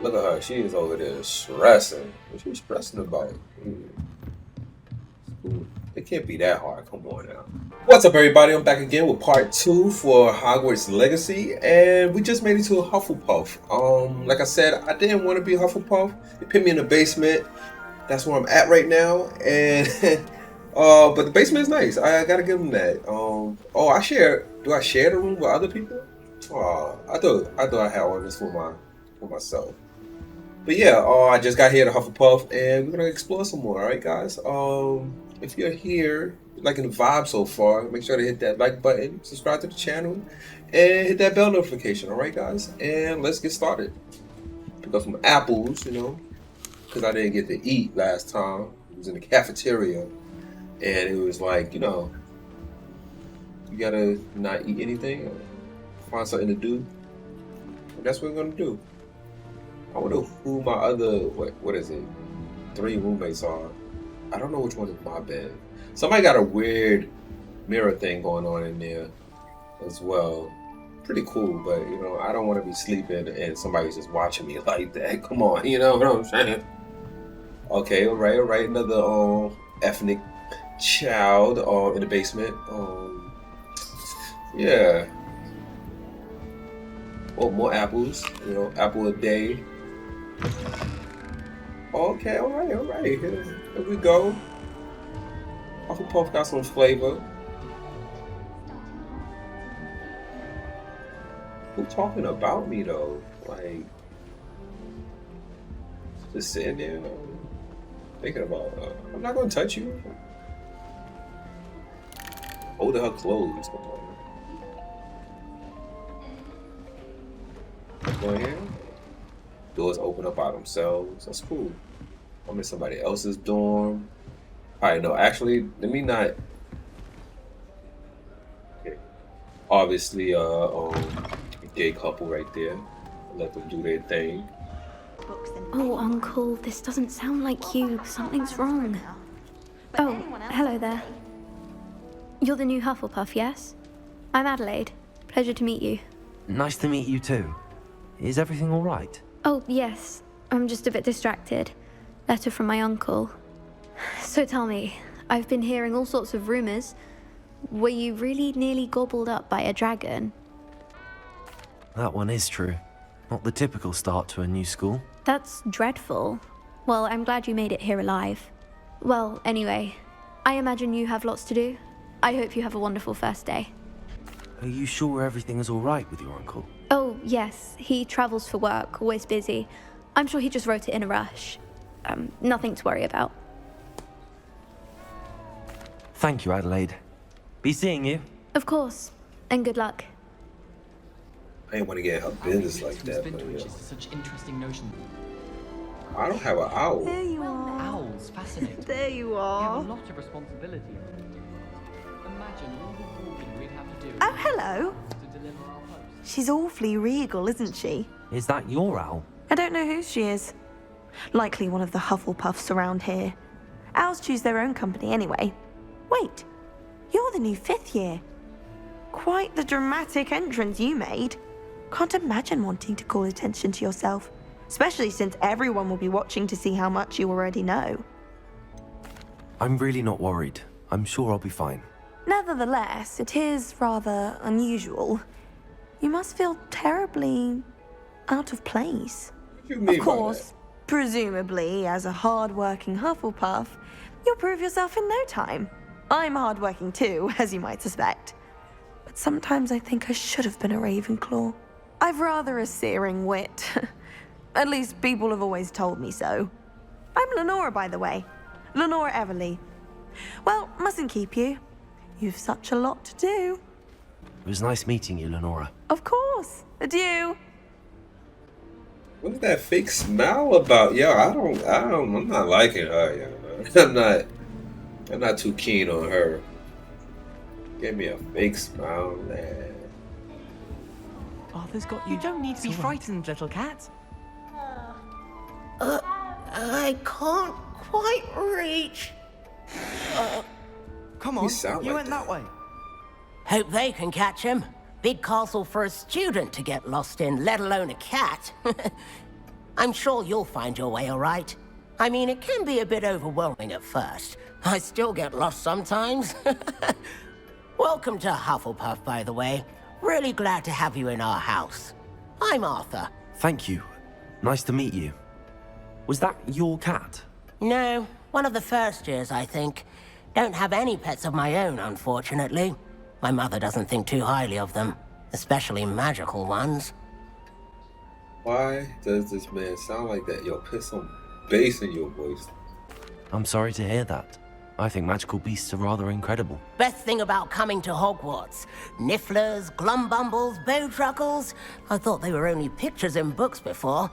Look at her. She is over there stressing. What she stressing about? It can't be that hard. Come on now. What's up, everybody? I'm back again with part 2 for Hogwarts Legacy, and we just made it to a Hufflepuff. Like I said, I didn't want to be a Hufflepuff. They put me in the basement. That's where I'm at right now, and but the basement is nice. I gotta give them that. Oh, I share. Do I share the room with other people? I thought I had all this for myself. But yeah, I just got here to Hufflepuff, and we're gonna explore some more. All right, guys. If you're here, liking the vibe so far, make sure to hit that like button, subscribe to the channel, and hit that bell notification. All right, guys, and let's get started. Pick up some apples, because I didn't get to eat last time. It was in the cafeteria, and it was like, you gotta not eat anything, or find something to do. And that's what we're gonna do. I wonder who my other, what is it, 3 roommates are. I don't know which one is my bed. Somebody got a weird mirror thing going on in there as well. Pretty cool, but I don't want to be sleeping and somebody's just watching me like that. Come on, you know what I'm saying? Okay, all right. Another ethnic child in the basement. Yeah. Oh, more apples. Apple a day. Okay, all right. Here we go. Hufflepuff got some flavor. Who talking about me though? Like, just sitting there, thinking about. I'm not gonna touch you. Holding her clothes. Go in here. Doors open up by themselves. That's cool. I'm in somebody else's dorm. Alright, no, actually, let me not. Okay. Obviously, a gay couple right there. Let them do their thing. Oh, Uncle, this doesn't sound like you. Something's wrong. Oh, hello there. You're the new Hufflepuff, yes? I'm Adelaide. Pleasure to meet you. Nice to meet you too. Is everything all right? Oh, yes. I'm just a bit distracted. Letter from my uncle. So tell me, I've been hearing all sorts of rumors. Were you really nearly gobbled up by a dragon? That one is true. Not the typical start to a new school. That's dreadful. Well, I'm glad you made it here alive. Well, anyway, I imagine you have lots to do. I hope you have a wonderful first day. Are you sure everything is all right with your uncle? Oh, yes. He travels for work, always busy. I'm sure he just wrote it in a rush. Nothing to worry about. Thank you, Adelaide. Be seeing you. Of course. And good luck. I ain't want to get her business like that, but such interesting notion. I don't have an owl. There you are. Owls, fascinating. There you We are. have a lot of responsibility. Imagine all the walking we'd have to do. Oh, hello. To deliver our post. She's awfully regal, isn't she? Is that your owl? I don't know who she is. Likely one of the Hufflepuffs around here. Owls choose their own company anyway. Wait, you're the new 5th year. Quite the dramatic entrance you made. Can't imagine wanting to call attention to yourself, especially since everyone will be watching to see how much you already know. I'm really not worried. I'm sure I'll be fine. Nevertheless, it is rather unusual. You must feel terribly out of place. What you mean Of course, presumably, as a hard-working Hufflepuff, you'll prove yourself in no time. I'm hard-working too, as you might suspect. But sometimes I think I should have been a Ravenclaw. I've rather a searing wit. At least people have always told me so. I'm Lenora, by the way. Lenora Everly. Well, mustn't keep you. You've such a lot to do. It was nice meeting you, Lenora. Of course. Adieu. What is that fake smile about? Yo, I'm not liking her, yo. I'm not too keen on her. Give me a fake smile, man. Father's got you. You don't need to be frightened, little cat. I can't quite reach. Come You on, sound you like went that way. Hope they can catch him. Big castle for a student to get lost in, let alone a cat. I'm sure you'll find your way all right. I mean, it can be a bit overwhelming at first. I still get lost sometimes. Welcome to Hufflepuff, by the way. Really glad to have you in our house. I'm Arthur. Thank you. Nice to meet you. Was that your cat? No, one of the first years, I think. Don't have any pets of my own, unfortunately. My mother doesn't think too highly of them, especially magical ones. Why does this man sound like that? Yo, put some bass in your voice. I'm sorry to hear that. I think magical beasts are rather incredible. Best thing about coming to Hogwarts. Nifflers, glumbumbles, bowtruckles. I thought they were only pictures in books before.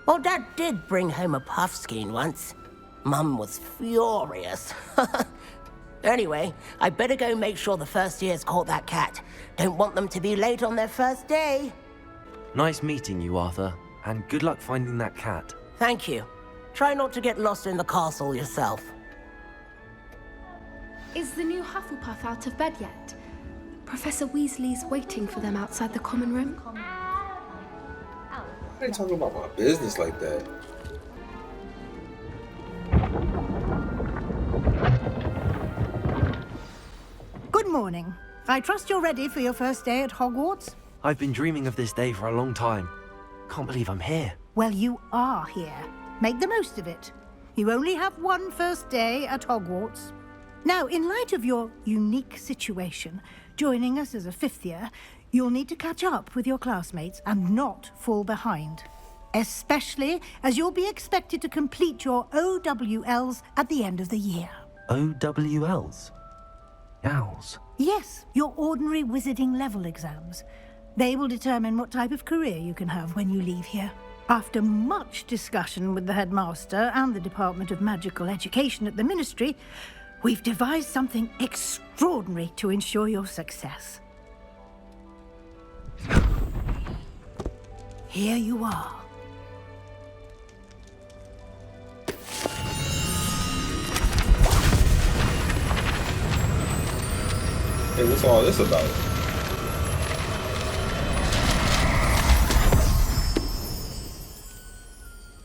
Well, Dad did bring home a puffskein once. Mum was furious. Anyway, I better go make sure the first years caught that cat. Don't want them to be late on their first day. Nice meeting you, Arthur, and good luck finding that cat. Thank you. Try not to get lost in the castle yourself. Is the new Hufflepuff out of bed yet? Professor Weasley's waiting for them outside the common room. I ain't talking about my business like that. Good morning. I trust you're ready for your first day at Hogwarts? I've been dreaming of this day for a long time. Can't believe I'm here. Well, you are here. Make the most of it. You only have one first day at Hogwarts. Now, in light of your unique situation, joining us as a fifth year, you'll need to catch up with your classmates and not fall behind. Especially as you'll be expected to complete your OWLs at the end of the year. OWLs? Owls? Yes, your ordinary wizarding level exams. They will determine what type of career you can have when you leave here. After much discussion with the headmaster and the Department of Magical Education at the Ministry, we've devised something extraordinary to ensure your success. Here you are. Hey, what's all this about?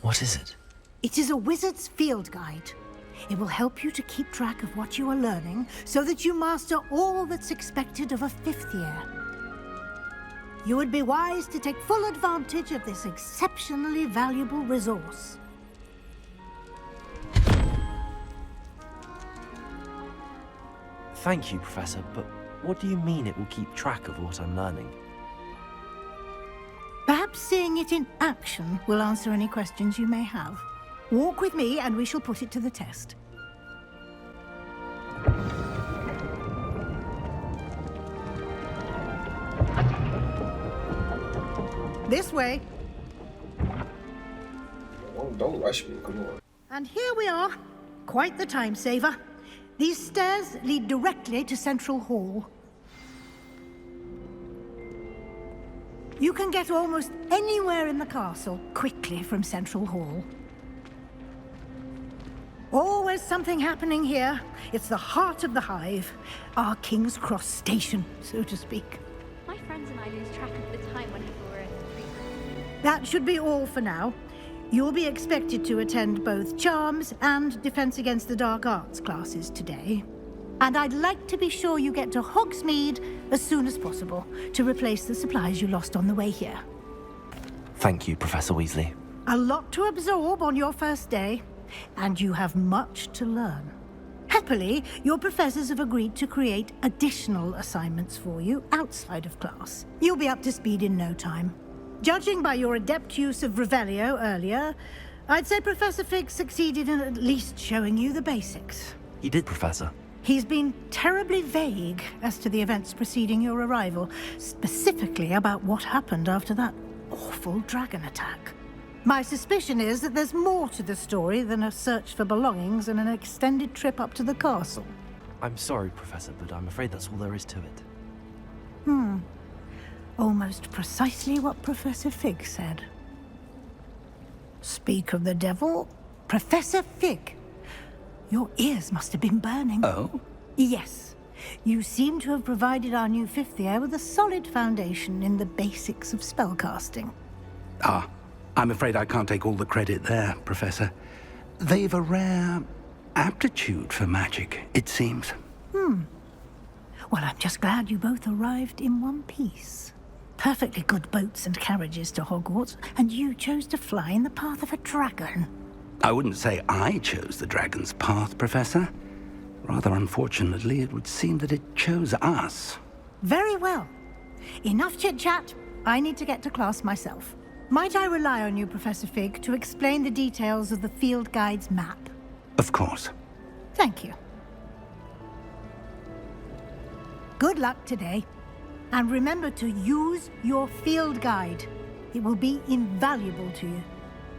What is it? It is a wizard's field guide. It will help you to keep track of what you are learning so that you master all that's expected of a fifth year. You would be wise to take full advantage of this exceptionally valuable resource. Thank you, Professor, but what do you mean it will keep track of what I'm learning? Perhaps seeing it in action will answer any questions you may have. Walk with me and we shall put it to the test. This way. Don't rush me, come on. And here we are. Quite the time saver. These stairs lead directly to Central Hall. You can get almost anywhere in the castle quickly from Central Hall. Always something happening here. It's the heart of the hive. Our King's Cross station, so to speak. My friends and I lose track of the time whenever we're in the street. That should be all for now. You'll be expected to attend both Charms and Defense Against the Dark Arts classes today. And I'd like to be sure you get to Hogsmeade as soon as possible to replace the supplies you lost on the way here. Thank you, Professor Weasley. A lot to absorb on your first day, and you have much to learn. Happily, your professors have agreed to create additional assignments for you outside of class. You'll be up to speed in no time. Judging by your adept use of Revelio earlier, I'd say Professor Fig succeeded in at least showing you the basics. He did, Professor. He's been terribly vague as to the events preceding your arrival, specifically about what happened after that awful dragon attack. My suspicion is that there's more to the story than a search for belongings and an extended trip up to the castle. I'm sorry, Professor, but I'm afraid that's all there is to it. Almost precisely what Professor Fig said. Speak of the devil, Professor Fig. Your ears must have been burning. Oh? Yes. You seem to have provided our new fifth year with a solid foundation in the basics of spellcasting. Ah, I'm afraid I can't take all the credit there, Professor. They've a rare aptitude for magic, it seems. Well, I'm just glad you both arrived in one piece. Perfectly good boats and carriages to Hogwarts, and you chose to fly in the path of a dragon. I wouldn't say I chose the dragon's path, Professor. Rather unfortunately, it would seem that it chose us. Very well. Enough chit-chat. I need to get to class myself. Might I rely on you, Professor Fig, to explain the details of the field guide's map? Of course. Thank you. Good luck today. And remember to use your field guide. It will be invaluable to you.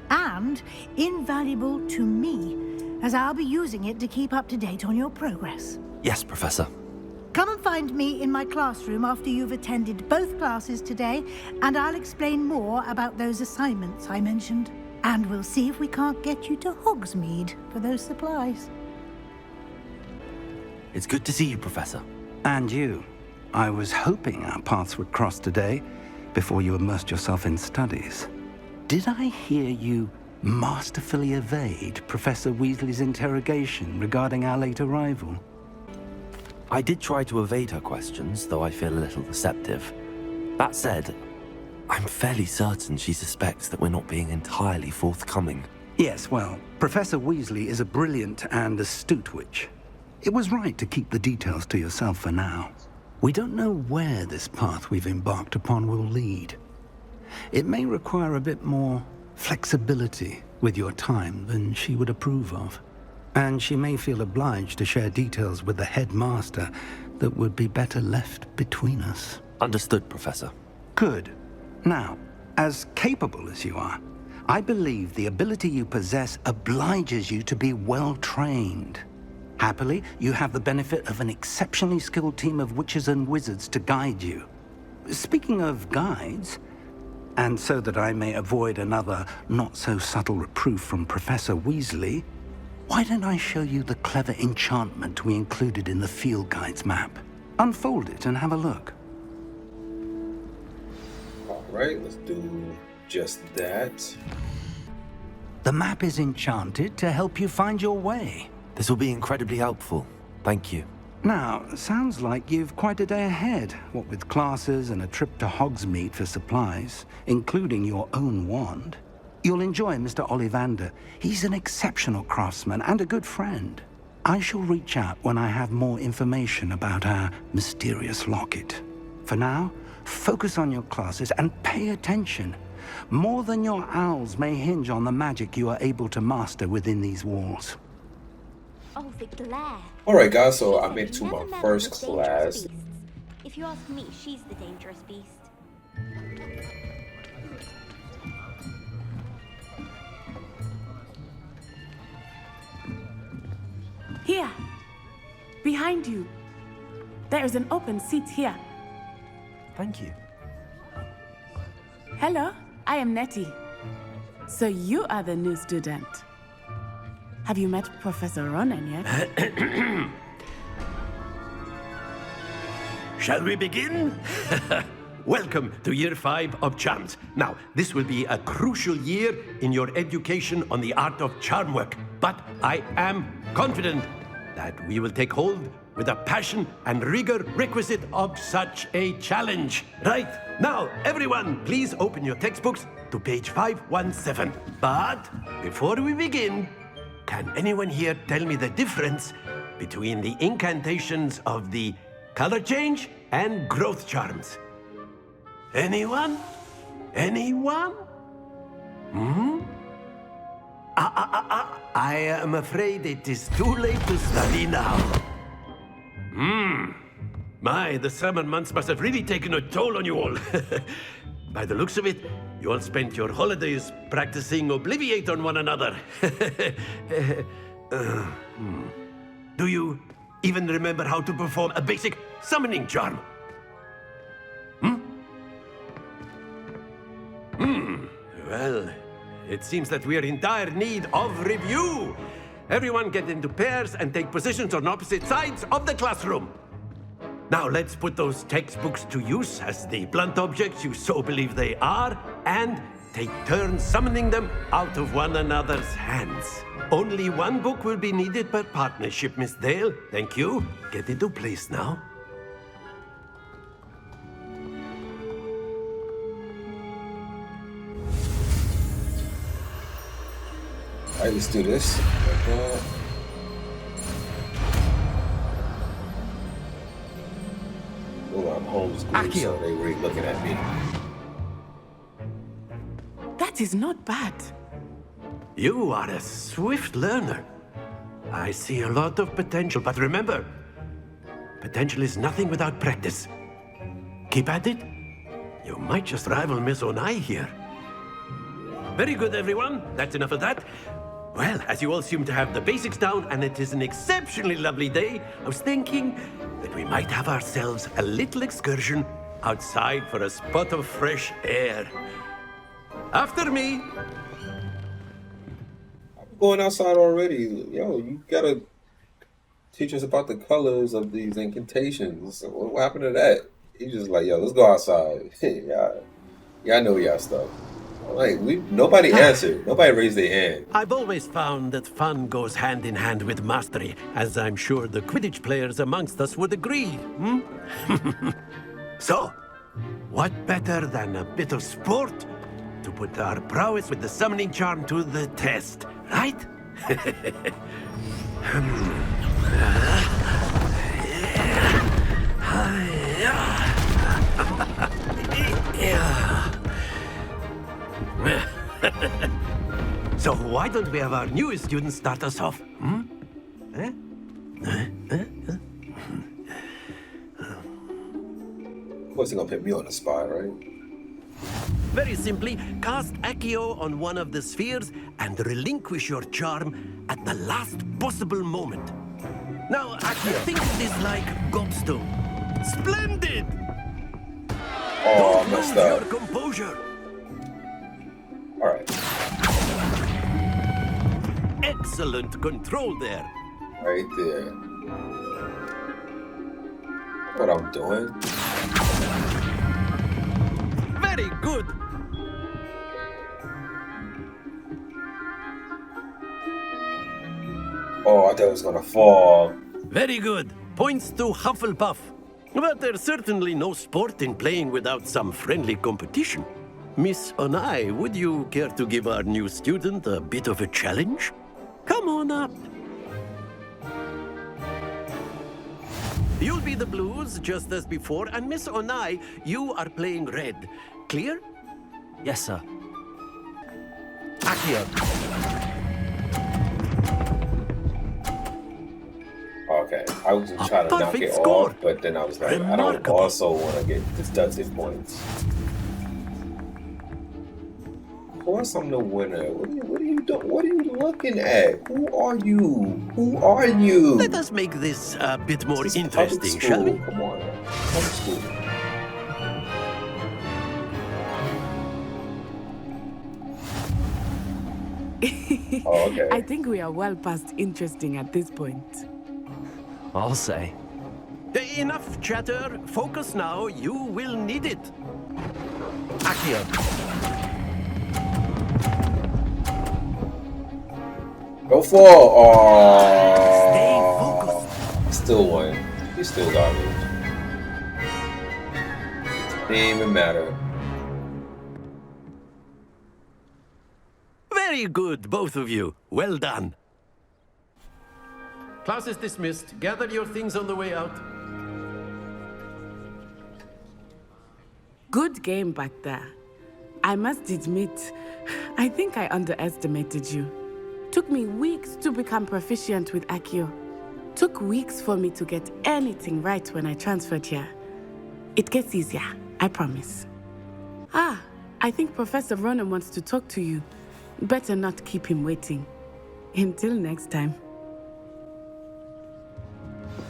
And invaluable to me, as I'll be using it to keep up to date on your progress. Yes, Professor. Come and find me in my classroom after you've attended both classes today, and I'll explain more about those assignments I mentioned. And we'll see if we can't get you to Hogsmeade for those supplies. It's good to see you, Professor. And you. I was hoping our paths would cross today, before you immersed yourself in studies. Did I hear you masterfully evade Professor Weasley's interrogation regarding our late arrival? I did try to evade her questions, though I feel a little receptive. That said, I'm fairly certain she suspects that we're not being entirely forthcoming. Yes, well, Professor Weasley is a brilliant and astute witch. It was right to keep the details to yourself for now. We don't know where this path we've embarked upon will lead. It may require a bit more flexibility with your time than she would approve of. And she may feel obliged to share details with the headmaster that would be better left between us. Understood, Professor. Good. Now, as capable as you are, I believe the ability you possess obliges you to be well trained. Happily, you have the benefit of an exceptionally skilled team of witches and wizards to guide you. Speaking of guides, and so that I may avoid another not-so-subtle reproof from Professor Weasley, why don't I show you the clever enchantment we included in the field guide's map? Unfold it and have a look. All right, let's do just that. The map is enchanted to help you find your way. This will be incredibly helpful. Thank you. Now, sounds like you've quite a day ahead, what with classes and a trip to Hogsmeade for supplies, including your own wand. You'll enjoy Mr. Ollivander. He's an exceptional craftsman and a good friend. I shall reach out when I have more information about our mysterious locket. For now, focus on your classes and pay attention. More than your owls may hinge on the magic you are able to master within these walls. Oh, the glare. Alright guys, so I made it to my first class. If you ask me, she's the dangerous beast. Here, behind you. There is an open seat here. Thank you. Hello, I am Nettie. So you are the new student. Have you met Professor Ronan yet? Shall we begin? Welcome to Year 5 of Charms. Now, this will be a crucial year in your education on the art of charm work. But I am confident that we will take hold with the passion and rigor requisite of such a challenge. Right, now, everyone, please open your textbooks to page 517. But before we begin, can anyone here tell me the difference between the incantations of the color change and growth charms? Anyone? Anyone? I am afraid it is too late to study now. My, the summer months must have really taken a toll on you all. By the looks of it, you all spent your holidays practicing Obliviate on one another. Do you even remember how to perform a basic summoning charm? Well, it seems that we are in dire need of review. Everyone get into pairs and take positions on opposite sides of the classroom. Now let's put those textbooks to use as the blunt objects you so believe they are, and take turns summoning them out of one another's hands. Only one book will be needed per partnership, Miss Dale. Thank you. Get into place now. Alright, let's do this. Like that. Oh, I'm homeschooled, so they really looking at me. That is not bad. You are a swift learner. I see a lot of potential, but remember, potential is nothing without practice. Keep at it. You might just rival Miss Onai here. Very good, everyone. That's enough of that. Well, as you all seem to have the basics down, and it is an exceptionally lovely day, I was thinking that we might have ourselves a little excursion outside for a spot of fresh air. After me. I'm going outside already. Yo, you gotta teach us about the colors of these incantations. What happened to that? He's just like, yo, let's go outside. Yeah, I know y'all stuff. Like, nobody answered. Nobody raised their hand. I've always found that fun goes hand in hand with mastery, as I'm sure the Quidditch players amongst us would agree. So, what better than a bit of sport to put our prowess with the summoning charm to the test, right? So why don't we have our newest student start us off? Of course, they're gonna put me on the spot, right? Very simply, cast Accio on one of the spheres and relinquish your charm at the last possible moment. Now, Accio, think of this like gobstone. Splendid! Oh, I Don't messed lose up. your composure. Alright. Excellent control there. Right there. What I'm doing? Very good. Oh, I thought it was gonna fall. Very good. Points to Hufflepuff. But there's certainly no sport in playing without some friendly competition. Miss Onai, would you care to give our new student a bit of a challenge? Come on up. You'll be the blues, just as before, and Miss Onai, you are playing red. Clear? Yes, sir. Accio. Okay, I was just trying to knock perfect it score. off, but then I was like, I don't Remarkable. also want to get deducted points. Of course, I'm the winner. What are you doing? What are you looking at? Who are you? Who are you? Let us make this a bit more This is public interesting, school. shall we? Come on, public school. Oh, okay. I think we are well past interesting at this point. I'll say. Enough chatter. Focus now. You will need it. Accio. Go for it. Stay Oh, focused. still won. You still garbage. Didn't even matter. Very good, both of you. Well done. Class is dismissed. Gather your things on the way out. Good game back there. I must admit, I think I underestimated you. Took me weeks to become proficient with Accio. Took weeks for me to get anything right when I transferred here. It gets easier, I promise. Ah, I think Professor Ronan wants to talk to you. Better not keep him waiting. Until next time.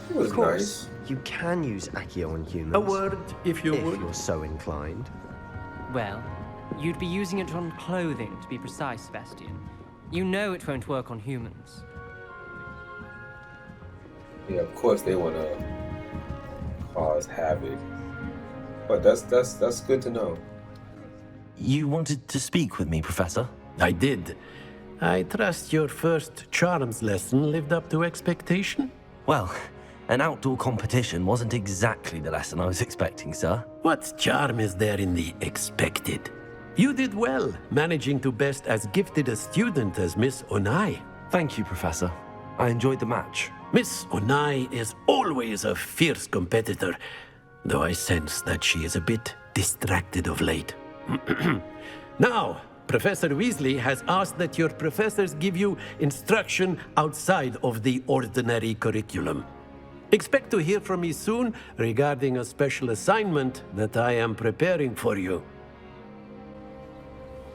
It was Of course, nice. you can use Accio on humans. A word, if you if would. you're so inclined. Well, you'd be using it on clothing, to be precise, Sebastian. You know it won't work on humans. Yeah, of course they want to cause havoc, but that's good to know. You wanted to speak with me, Professor? I did. I trust your first charms lesson lived up to expectation? Well, an outdoor competition wasn't exactly the lesson I was expecting, sir. What charm is there in the expected? You did well, managing to best as gifted a student as Miss Onai. Thank you, Professor. I enjoyed the match. Miss Onai is always a fierce competitor, though I sense that she is a bit distracted of late. Now, Professor Weasley has asked that your professors give you instruction outside of the ordinary curriculum. Expect to hear from me soon regarding a special assignment that I am preparing for you.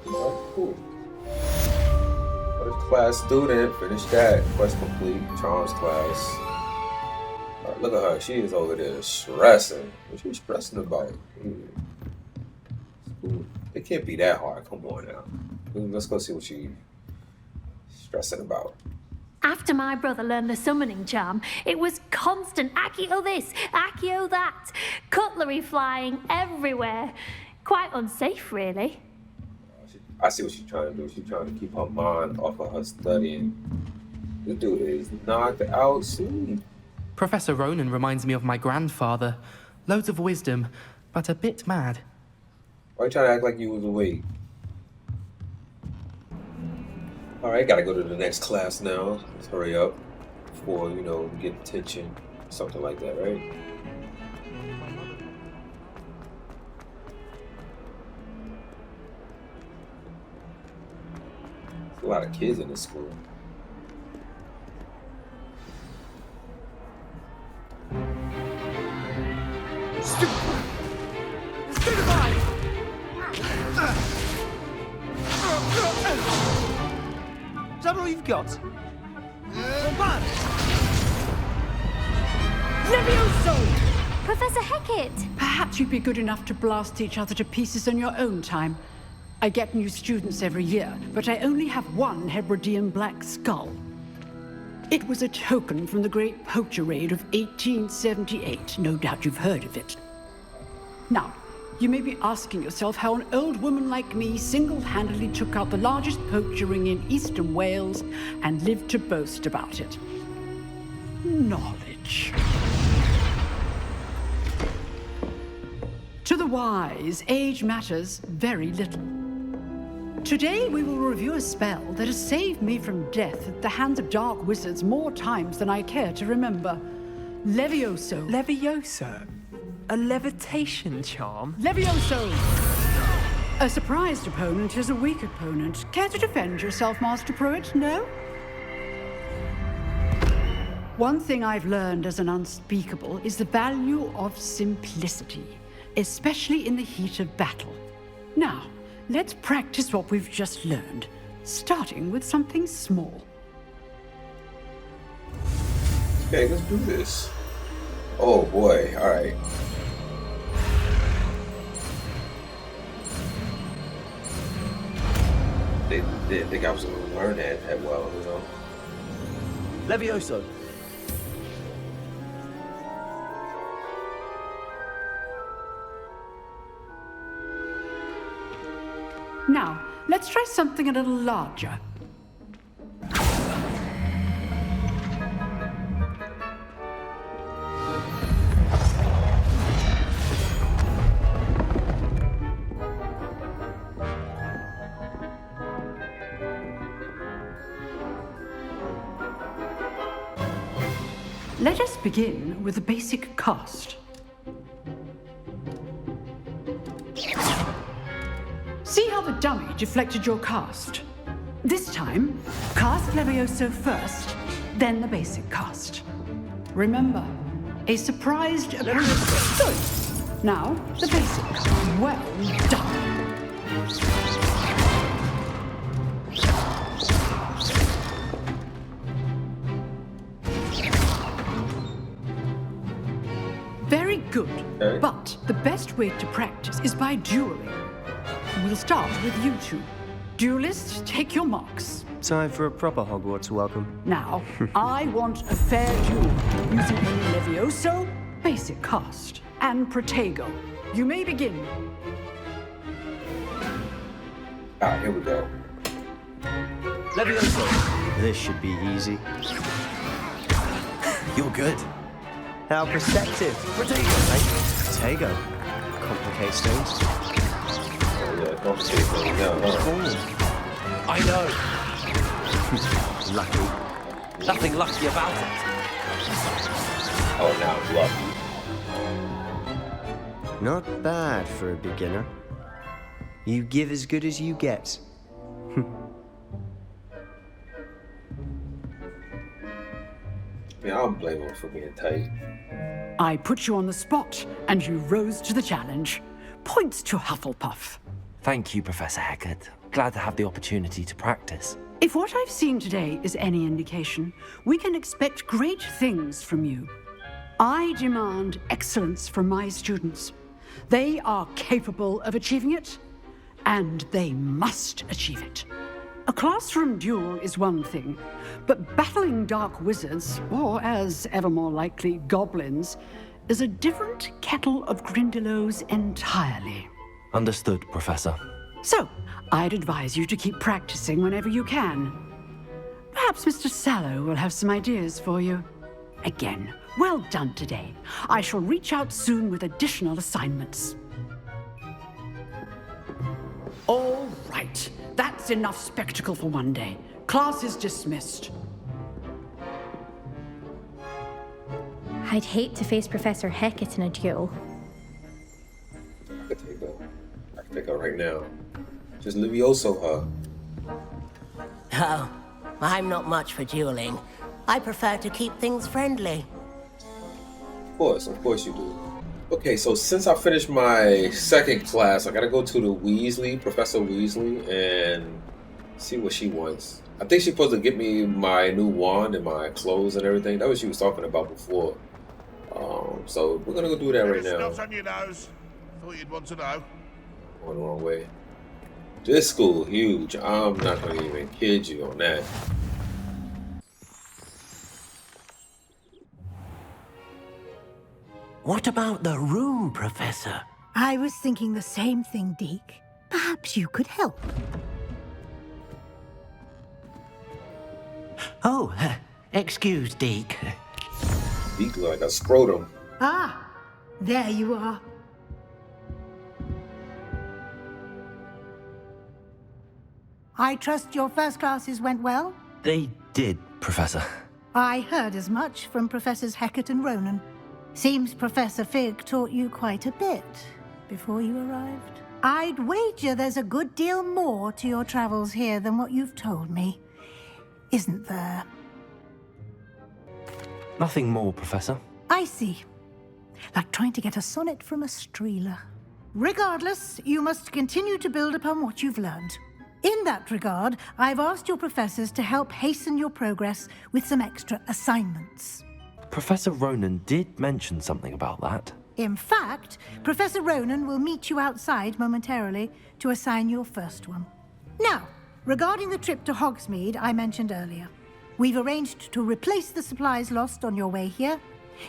Oh, cool. First class student, finish that. Quest complete. Charms class. Alright, look at her. She is over there stressing. What's she stressing about? It can't be that hard. Come on now. Let's go see what she's stressing about. After my brother learned the summoning charm, it was constant Accio this, Accio that, cutlery flying everywhere. Quite unsafe, really. I see what she's trying to do. She's trying to keep her mind off of her studying. This dude is knocked out soon. Professor Ronan reminds me of my grandfather. Loads of wisdom, but a bit mad. Why you trying to act like you was awake? Alright, gotta go to the next class now. Let's hurry up before, you know, we get attention. Something like that, right? There's a lot of kids in this school. Is that all you've got? Levioso! Professor Hecat! Perhaps you'd be good enough to blast each other to pieces on your own time. I get new students every year, but I only have one Hebridean black skull. It was a token from the Great Poacher Raid of 1878. No doubt you've heard of it. Now, you may be asking yourself how an old woman like me single-handedly took out the largest poacher ring in eastern Wales and lived to boast about it. Knowledge. To the wise, age matters very little. Today we will review a spell that has saved me from death at the hands of dark wizards more times than I care to remember. Levioso. Levioso? A levitation charm? Levioso! A surprised opponent is a weak opponent. Care to defend yourself, Master Pruitt? No? One thing I've learned as an unspeakable is the value of simplicity, especially in the heat of battle. Now, let's practice what we've just learned, starting with something small. Okay, let's do this. Oh boy, alright. They didn't think I was going to learn that well, you know. Levioso. Now, let's try something a little larger. Let us begin with the basic cast. See how the dummy deflected your cast? This time, cast Levioso first, then the basic cast. Remember, a surprised opponent. Good. Now, the basic cast. Well done. Very good. Okay. But the best way to practice is by dueling. We'll start with you two. Duelists, take your marks. Time for a proper Hogwarts welcome. Now, I want a fair duel using Levioso, basic cast, and Protego. You may begin. Alright, here we go. Levioso. This should be easy. You're good. How perceptive. Protego, mate. Protego. Complicates things. Oh yeah, complicate things now, huh? I know. Lucky. Nothing lucky about it. Oh, now it's lucky. Not bad for a beginner. You give as good as you get. Yeah, I don't blame him for being tight. I put you on the spot, and you rose to the challenge. Points to Hufflepuff. Thank you, Professor Hecat. Glad to have the opportunity to practice. If what I've seen today is any indication, we can expect great things from you. I demand excellence from my students. They are capable of achieving it, and they must achieve it. A classroom duel is one thing, but battling dark wizards, or as ever more likely, goblins, is a different kettle of Grindylows entirely. Understood, Professor. So, I'd advise you to keep practicing whenever you can. Perhaps Mr. Sallow will have some ideas for you. Again, well done today. I shall reach out soon with additional assignments. All right. That's enough spectacle for one day. Class is dismissed. I'd hate to face Professor Hecat in a duel. I could take her. I could take her right now. Just Levioso her. Oh, I'm not much for dueling. I prefer to keep things friendly. Of course you do. Okay, so since I finished my second class, I gotta go to the Professor Weasley, and see what she wants. I think she's supposed to get me my new wand and my clothes and everything. That was what she was talking about before. So we're gonna go do that right now. On your nose. Thought you'd want to know. Going the wrong way. This school huge. I'm not gonna even kid you on that. What about the room, Professor? I was thinking the same thing, Deke. Perhaps you could help. Oh, excuse, Deke. Deke like a scrotum. Ah, there you are. I trust your first classes went well? They did, Professor. I heard as much from Professors Hecat and Ronan. Seems Professor Fig taught you quite a bit before you arrived. I'd wager there's a good deal more to your travels here than what you've told me. Isn't there? Nothing more, Professor. I see. Like trying to get a sonnet from a streeler. Regardless, you must continue to build upon what you've learned. In that regard, I've asked your professors to help hasten your progress with some extra assignments. Professor Ronan did mention something about that. In fact, Professor Ronan will meet you outside momentarily to assign your first one. Now, regarding the trip to Hogsmeade I mentioned earlier, we've arranged to replace the supplies lost on your way here,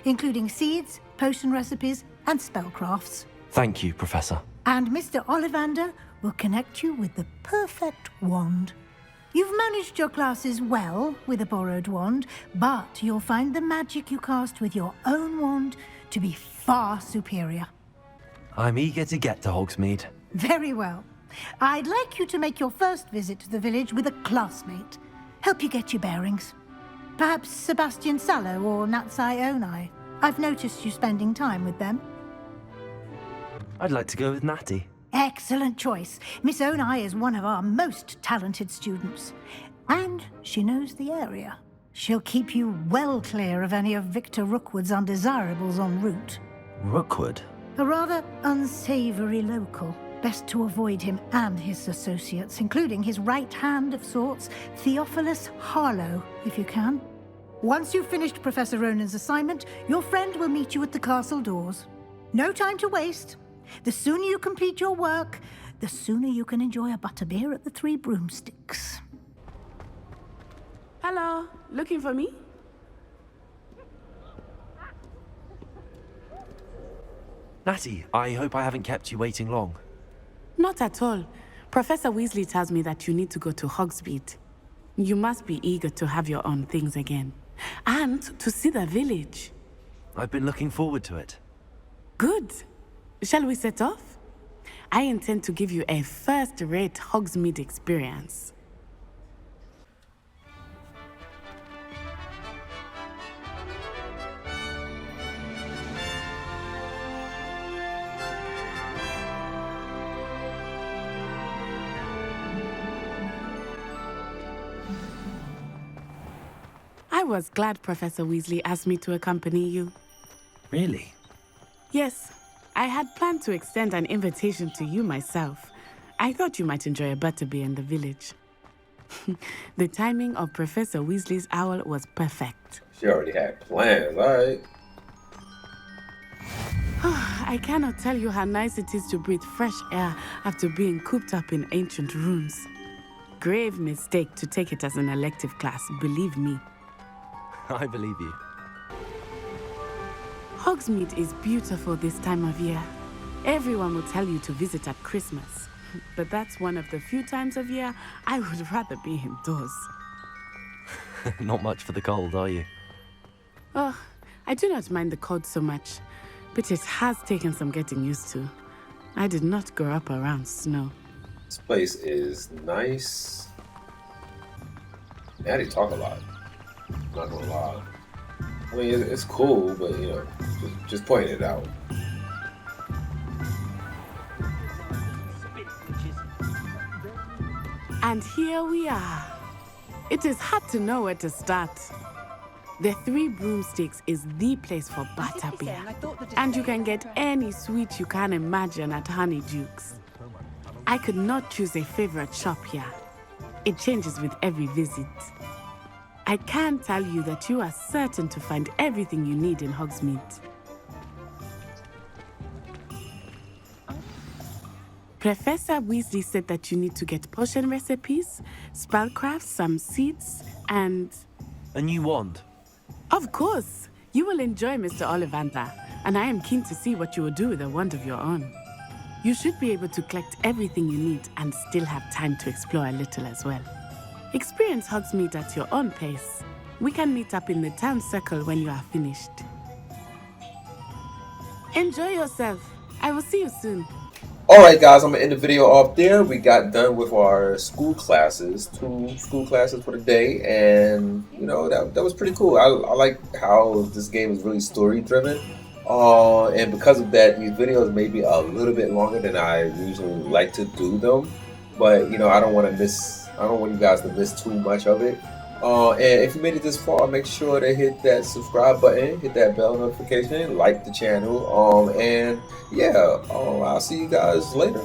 including seeds, potion recipes, and spellcrafts. Thank you, Professor. And Mr. Ollivander will connect you with the perfect wand. You've managed your classes well with a borrowed wand, but you'll find the magic you cast with your own wand to be far superior. I'm eager to get to Hogsmeade. Very well. I'd like you to make your first visit to the village with a classmate. Help you get your bearings. Perhaps Sebastian Sallow or Natsai Onai. I've noticed you spending time with them. I'd like to go with Natty. Excellent choice. Miss Onai is one of our most talented students. And she knows the area. She'll keep you well clear of any of Victor Rookwood's undesirables en route. Rookwood? A rather unsavory local. Best to avoid him and his associates, including his right hand of sorts, Theophilus Harlow, if you can. Once you've finished Professor Ronan's assignment, your friend will meet you at the castle doors. No time to waste. The sooner you complete your work, the sooner you can enjoy a butterbeer at the Three Broomsticks. Hello, looking for me? Natty, I hope I haven't kept you waiting long. Not at all. Professor Weasley tells me that you need to go to Hogsmeade. You must be eager to have your own things again. And to see the village. I've been looking forward to it. Good. Shall we set off? I intend to give you a first-rate Hogsmeade experience. I was glad Professor Weasley asked me to accompany you. Really? Yes, I had planned to extend an invitation to you myself. I thought you might enjoy a butterbeer in the village. The timing of Professor Weasley's owl was perfect. She already had plans, alright. I cannot tell you how nice it is to breathe fresh air after being cooped up in ancient ruins. Grave mistake to take it as an elective class, believe me. I believe you. Hogsmeade is beautiful this time of year. Everyone will tell you to visit at Christmas. But that's one of the few times of year I would rather be indoors. Not much for the cold, are you? Oh, I do not mind the cold so much, but it has taken some getting used to. I did not grow up around snow. This place is nice. Now they talk a lot. Not gonna lie. I mean, it's cool, but you know, just pointing it out. And here we are. It is hard to know where to start. The Three Broomsticks is the place for butterbeer. And you can get any sweet you can imagine at Honeydukes. I could not choose a favorite shop here. It changes with every visit. I can tell you that you are certain to find everything you need in Hogsmeade. Professor Weasley said that you need to get potion recipes, spellcraft, some seeds, and... A new wand? Of course! You will enjoy Mr. Ollivander, and I am keen to see what you will do with a wand of your own. You should be able to collect everything you need and still have time to explore a little as well. Experience Hogsmeade at your own pace. We can meet up in the town circle when you are finished. Enjoy yourself. I will see you soon. Alright guys, I'm going to end the video off there. We got done with our school classes, 2 school classes for the day, and you know, that was pretty cool. I like how this game is really story driven, and because of that, these videos may be a little bit longer than I usually like to do them, but you know, I don't want you guys to miss too much of it. And if you made it this far, make sure to hit that subscribe button, hit that bell notification, like the channel, and yeah, I'll see you guys later.